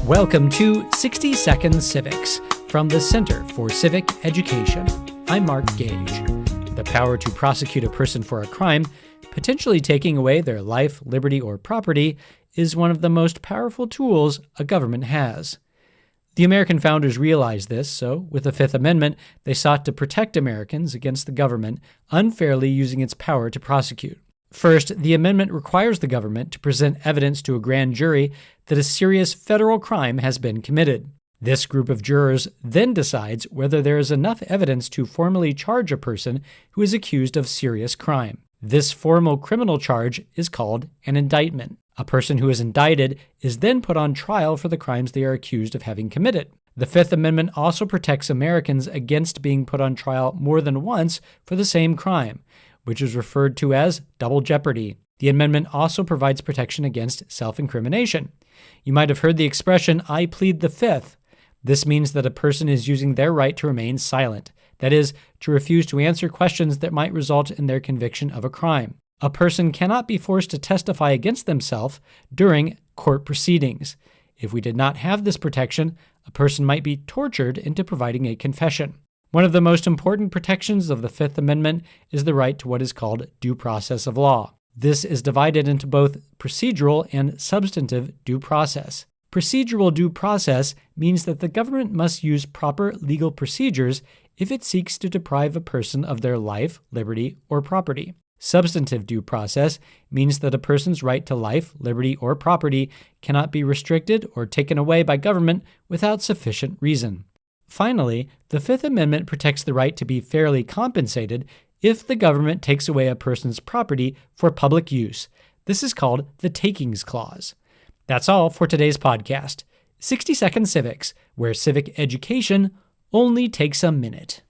Welcome to 60 Seconds Civics from the Center for Civic Education. I'm Mark Gage. The power to prosecute a person for a crime, potentially taking away their life, liberty, or property, is one of the most powerful tools a government has. The American founders realized this, so with the Fifth Amendment, they sought to protect Americans against the government unfairly using its power to prosecute. First, the amendment requires the government to present evidence to a grand jury that a serious federal crime has been committed. This group of jurors then decides whether there is enough evidence to formally charge a person who is accused of serious crime. This formal criminal charge is called an indictment. A person who is indicted is then put on trial for the crimes they are accused of having committed. The Fifth Amendment also protects Americans against being put on trial more than once for the same crime, which is referred to as double jeopardy. The amendment also provides protection against self-incrimination. You might have heard the expression, "I plead the Fifth." This means that a person is using their right to remain silent, that is, to refuse to answer questions that might result in their conviction of a crime. A person cannot be forced to testify against themselves during court proceedings. If we did not have this protection, a person might be tortured into providing a confession. One of the most important protections of the Fifth Amendment is the right to what is called due process of law. This is divided into both procedural and substantive due process. Procedural due process means that the government must use proper legal procedures if it seeks to deprive a person of their life, liberty, or property. Substantive due process means that a person's right to life, liberty, or property cannot be restricted or taken away by government without sufficient reason. Finally, the Fifth Amendment protects the right to be fairly compensated if the government takes away a person's property for public use. This is called the Takings Clause. That's all for today's podcast. 60 Second Civics, where civic education only takes a minute.